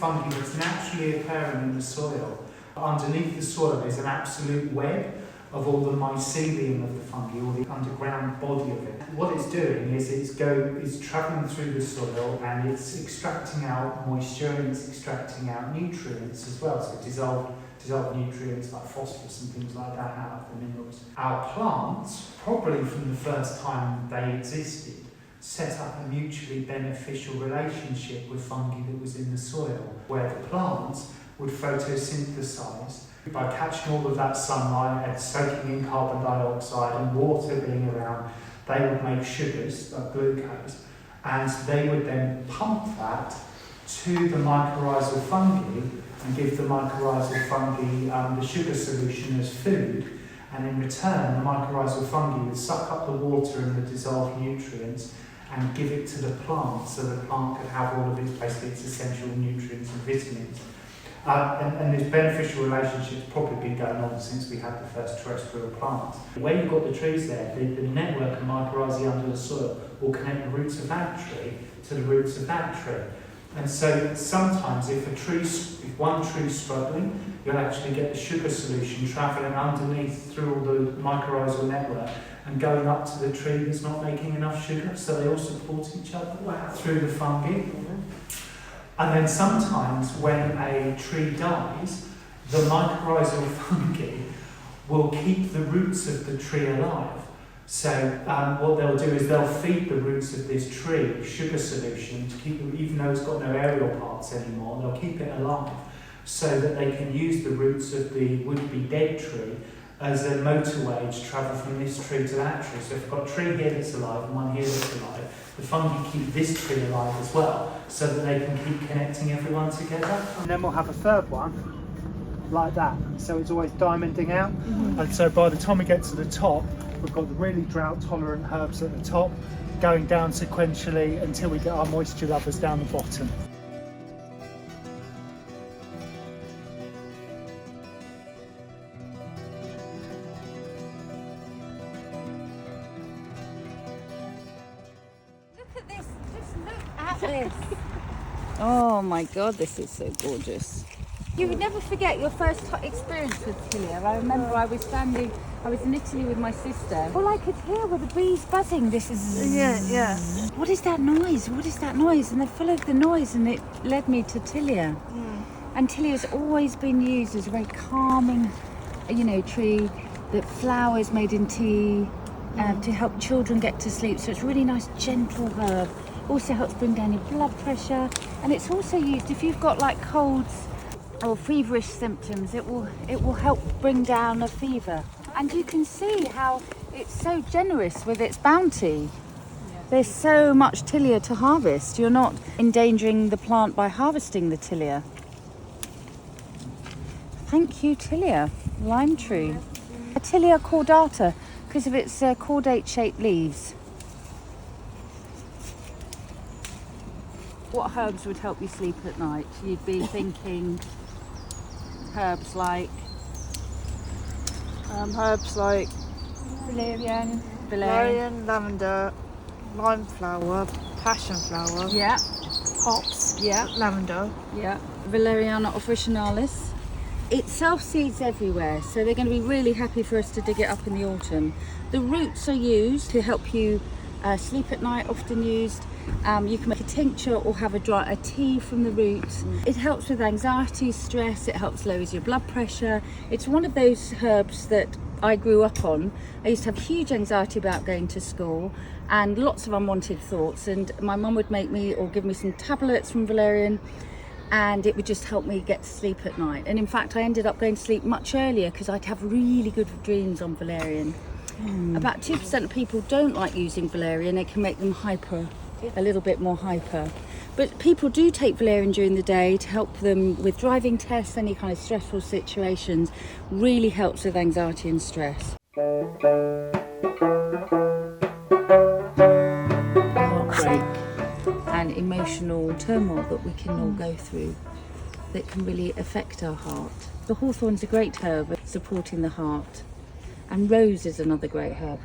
fungi that's naturally occurring in the soil. Underneath the soil is an absolute web of all the mycelium of the fungi, or the underground body of it. What it's doing is it's travelling through the soil and it's extracting out moisture and it's extracting out nutrients as well. So dissolved nutrients like phosphorus and things like that out of the minerals. Our plants, probably from the first time they existed, set up a mutually beneficial relationship with fungi that was in the soil, where the plants would photosynthesize by catching all of that sunlight and soaking in carbon dioxide and water being around. They would make sugars like glucose, and they would then pump that to the mycorrhizal fungi and give the mycorrhizal fungi the sugar solution as food, and in return the mycorrhizal fungi would suck up the water and the dissolved nutrients and give it to the plant, so the plant could have all of its, basically its essential nutrients and vitamins. And this beneficial relationship's probably been going on since we had the first terrestrial plants. Where you've got the trees there, the network of mycorrhizae under the soil will connect the roots of that tree to the roots of that tree. And so sometimes if one tree's struggling, you'll actually get the sugar solution travelling underneath through all the mycorrhizal network and going up to the tree that's not making enough sugar, so they all support each other through the fungi. And then sometimes when a tree dies, the mycorrhizal fungi will keep the roots of the tree alive. So what they'll do is they'll feed the roots of this tree sugar solution to keep them, even though it's got no aerial parts anymore, they'll keep it alive so that they can use the roots of the would-be dead tree as a motorway to travel from this tree to that tree. So if you've got a tree here that's alive and one here that's alive, the fungi keep this tree alive as well, so that they can keep connecting everyone together. And then we'll have a third one, like that. So it's always diamonding out. Mm-hmm. And so by the time we get to the top, we've got the really drought-tolerant herbs at the top, going down sequentially until we get our moisture lovers down the bottom. Oh my god, this is so gorgeous. You would never forget your first experience with tilia. I remember I was in Italy with my sister. All I could hear were the bees buzzing. This is... Yeah. What is that noise? What is that noise? And I followed the noise and it led me to tilia. And tilia has always been used as a very calming, tree that flowers made in tea to help children get to sleep. So it's a really nice, gentle herb. Also helps bring down your blood pressure, and it's also used if you've got like colds or feverish symptoms. It will help bring down a fever. And you can see how it's so generous with its bounty. There's so much tilia to harvest. You're not endangering the plant by harvesting the tilia. Thank you, tilia, lime tree. Tilia cordata, because of its cordate-shaped leaves. What herbs would help you sleep at night? You'd be thinking herbs like valerian, lavender, lime flower, passion flower, hops, lavender, Valeriana officinalis. It self-seeds everywhere, so they're going to be really happy for us to dig it up in the autumn. The roots are used to help you sleep at night, often used. You can make a tincture or have a tea from the roots. It helps with anxiety, stress, it helps lower your blood pressure. It's one of those herbs that I grew up on. I used to have huge anxiety about going to school and lots of unwanted thoughts, and my mum would make me or give me some tablets from valerian, and it would just help me get to sleep at night. And in fact I ended up going to sleep much earlier because I'd have really good dreams on valerian. About 2% of people don't like using valerian. It can make them a little bit more hyper. But people do take valerian during the day to help them with driving tests, any kind of stressful situations. Really helps with anxiety and stress. Heartbreak and emotional turmoil that we can all go through that can really affect our heart. The hawthorn's a great herb at supporting the heart. And rose is another great herb.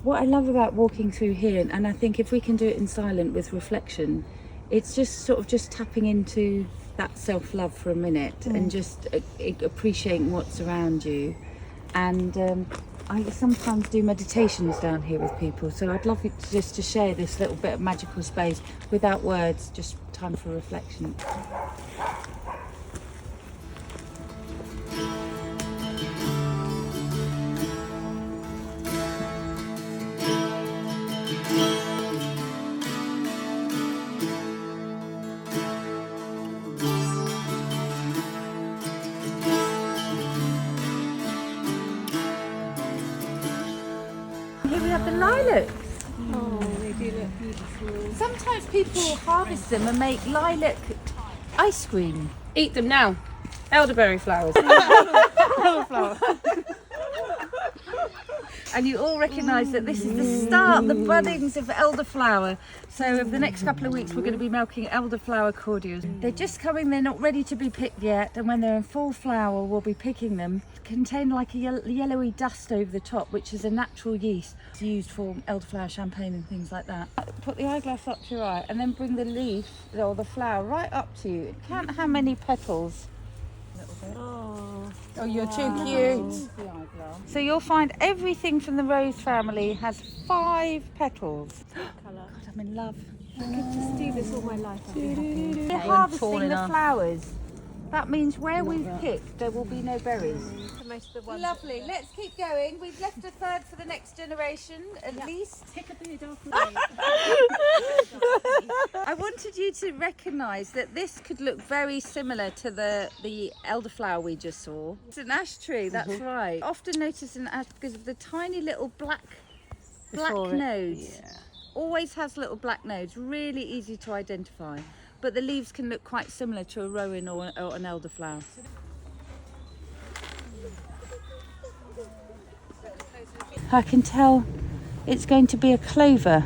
What I love about walking through here, and I think if we can do it in silent with reflection, it's just sort of just tapping into that self-love for a minute and just appreciating what's around you. And I sometimes do meditations down here with people, so I'd love it just to share this little bit of magical space without words, just time for reflection. Here we have the lilacs. Oh, they do look beautiful. Sometimes people harvest them and make lilac ice cream. Eat them now. Elderberry flowers. And you all recognise that this is the start, the buddings of elderflower. So over the next couple of weeks we're going to be milking elderflower cordials. They're just coming, they're not ready to be picked yet, and when they're in full flower we'll be picking them. Contain like a yellowy dust over the top, which is a natural yeast. It's used for elderflower champagne and things like that. Put the eyeglass up to your eye and then bring the leaf or the flower right up to you. Count how many petals. Oh, you're too cute. So you'll find everything from the rose family has 5 petals. God, I'm in love. I could just do this all my life. I'd be happy. We're harvesting the flowers. That means where we've picked, there will be no berries. Lovely. Let's keep going. We've left a third for the next generation, at least. Pick a beard off. I wanted you to recognise that this could look very similar to the elderflower we just saw. It's an ash tree, that's right. Often noticed an ash because of the tiny little black nodes. Yeah. Always has little black nodes, really easy to identify. But the leaves can look quite similar to a rowan or an elderflower. I can tell it's going to be a clover,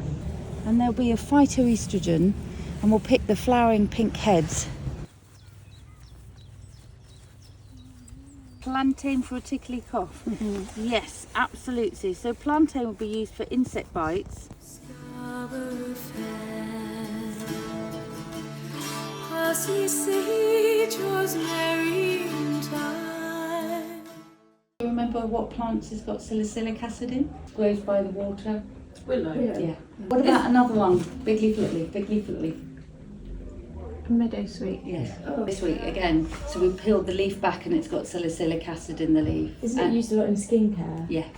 and there'll be a phytoestrogen, and we'll pick the flowering pink heads. Plantain for a tickly cough. Yes, absolutely. So plantain will be used for insect bites. Remember what plants has got salicylic acid in? Grows by the water. Willow. Yeah. What about another one? Big leaf, little leaf, big leaf, little leaf. Meadow sweet. Yes. Oh, this week again. So we peeled the leaf back and it's got salicylic acid in the leaf. Isn't it used a lot in skincare? Yes.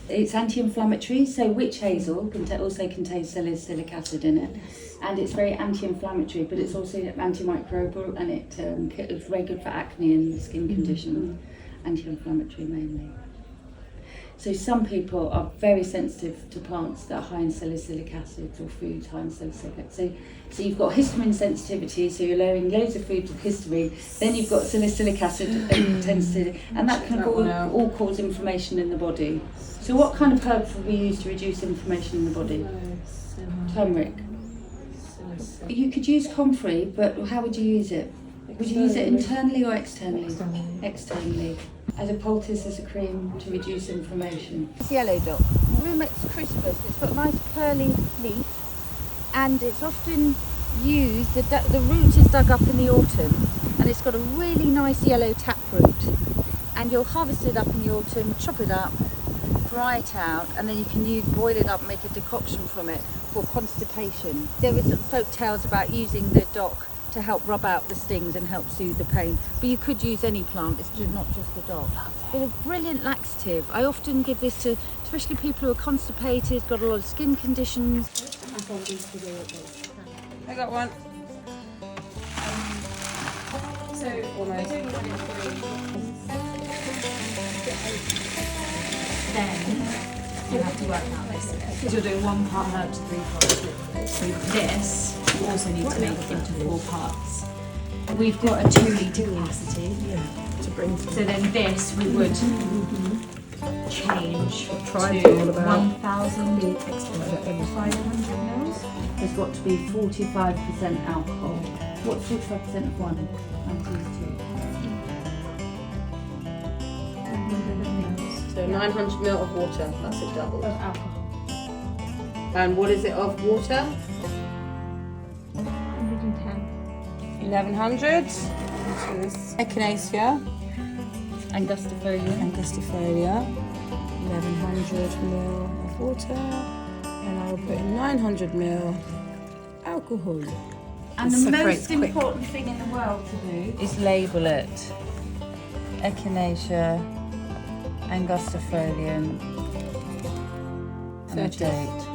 It's anti-inflammatory, so witch hazel also contains salicylic acid in it, and it's very anti-inflammatory, but it's also antimicrobial, and it's very good for acne and skin conditions, anti-inflammatory mainly. So some people are very sensitive to plants that are high in salicylic acid or foods high in salicylic acid. So you've got histamine sensitivity, so you're lowering loads of foods with histamine, then you've got salicylic acid and that can all cause inflammation in the body. So what kind of herbs would we use to reduce inflammation in the body? Turmeric. You could use comfrey, but how would you use it? Would you use it internally or externally? Externally. As a poultice, as a cream to reduce inflammation. This yellow dot, Rumex crispus. It's got a nice curly leaf, and it's often used. The root is dug up in the autumn, and it's got a really nice yellow taproot. And you'll harvest it up in the autumn, chop it up, dry it out, and then you can boil it up and make a decoction from it for constipation. There is folk tales about using the dock to help rub out the stings and help soothe the pain. But you could use any plant, it's not just the dock. It's a brilliant laxative. I often give this to especially people who are constipated, got a lot of skin conditions. I got one. Then you have to work out this because you're doing 1 part herb to 3 parts liquid. So this you also need to make it into 4 parts. We've got a 2 litre capacity to bring. So then this we would change to 1,000 litres. 500 mils. There's got to be 45% alcohol. What's 45% of one? And 2. So 900 ml of water, that's a double. Of alcohol. And what is it of water? 110. 1100. for this. Echinacea. Angustifolia. 1100 ml of water, and I will put in 900 ml alcohol. And It the separates most quick. important thing in the world to do is label it. Echinacea, Angustifolium, and a 30th. date.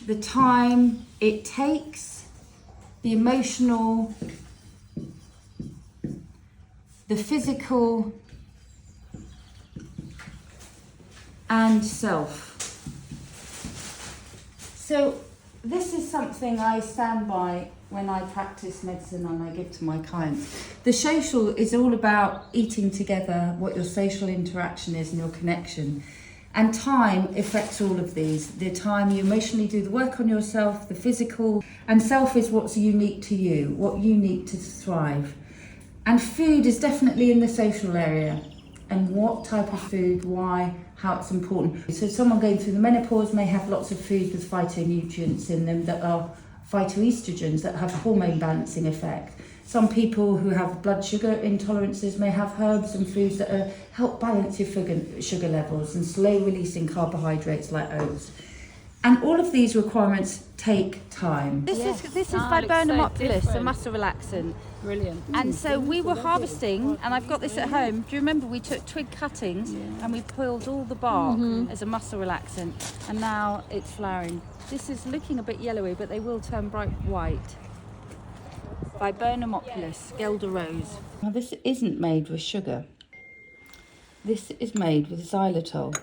The time it takes, the emotional, the physical, and self. So this is something I stand by when I practice medicine and I give to my clients. The social is all about eating together, what your social interaction is and your connection. And time affects all of these. The time you emotionally do the work on yourself, the physical, and self is what's unique to you, what you need to thrive. And food is definitely in the social area. And what type of food, why, how it's important. So someone going through the menopause may have lots of foods with phytonutrients in them that are phytoestrogens that have hormone balancing effect. Some people who have blood sugar intolerances may have herbs and foods that help balance your sugar levels and slow releasing carbohydrates like oats. And all of these requirements take time. This is Viburnum a muscle relaxant. Brilliant. And so we were harvesting, and I've got this at home. Do you remember we took twig cuttings and we peeled all the bark as a muscle relaxant, and now it's flowering. This is looking a bit yellowy, but they will turn bright white. Viburnum Gelder Rose. Now this isn't made with sugar. This is made with xylitol.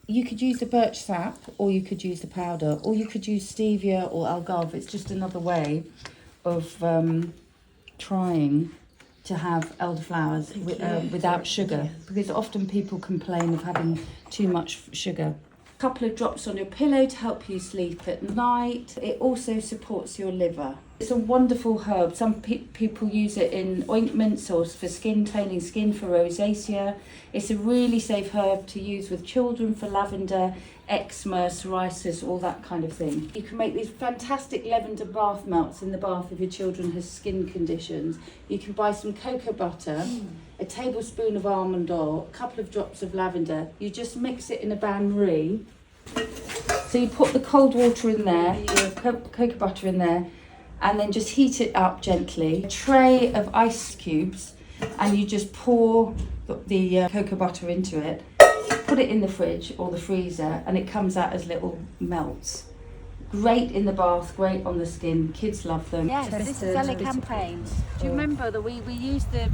You could use the birch sap, or you could use the powder, or you could use stevia or algarve. It's just another way of trying to have elderflowers without sugar, because often people complain of having too much sugar. A couple of drops on your pillow to help you sleep at night. It also supports your liver. It's a wonderful herb. Some people use it in ointments or for skin, toning skin for rosacea. It's a really safe herb to use with children for lavender, eczema, psoriasis, all that kind of thing. You can make these fantastic lavender bath melts in the bath if your children have skin conditions. You can buy some cocoa butter, a tablespoon of almond oil, a couple of drops of lavender. You just mix it in a bain-marie. So you put the cold water in there, your cocoa butter in there, and then just heat it up gently. A tray of ice cubes, and you just pour the cocoa butter into it, put it in the fridge or the freezer, and it comes out as little melts. Great in the bath, great on the skin, kids love them. Yes, this is Elecampaign. Do you remember that we used the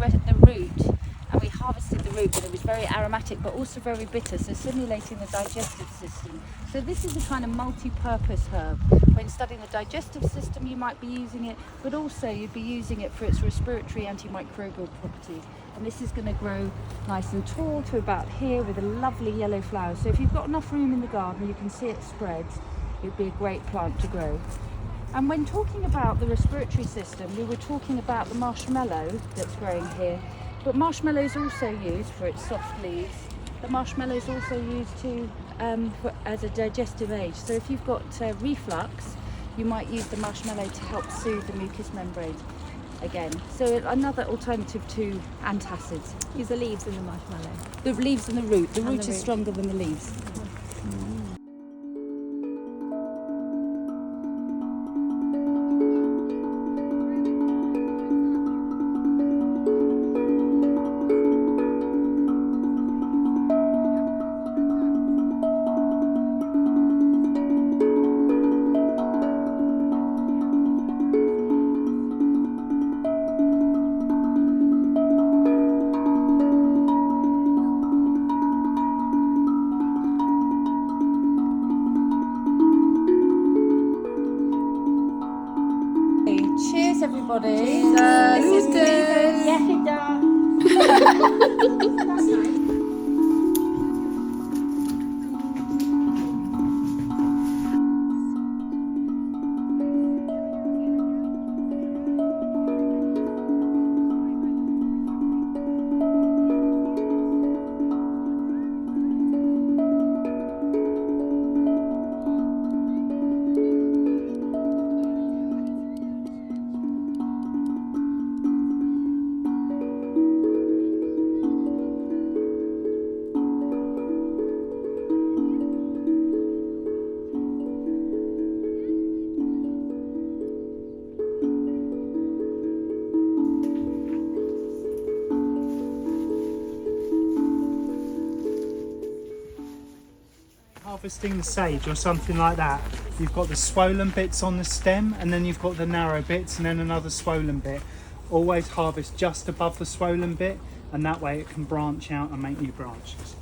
root, and we harvested the root, but it was very aromatic but also very bitter, so stimulating the digestive system. So this is a kind of multi-purpose herb. When studying the digestive system you might be using it, but also you'd be using it for its respiratory antimicrobial properties. And this is going to grow nice and tall to about here with a lovely yellow flower. So if you've got enough room in the garden, you can see it spreads, it would be a great plant to grow. And when talking about the respiratory system, we were talking about the marshmallow that's growing here. But marshmallow is also used for its soft leaves. The marshmallow is also used as a digestive aid. So if you've got reflux, you might use the marshmallow to help soothe the mucous membrane again. So another alternative to antacids. Use the leaves in the marshmallow. The leaves and the root. The root the is root. stronger than the leaves. everybody. Harvesting the sage or something like that, you've got the swollen bits on the stem and then you've got the narrow bits and then another swollen bit. Always harvest just above the swollen bit, and that way it can branch out and make new branches.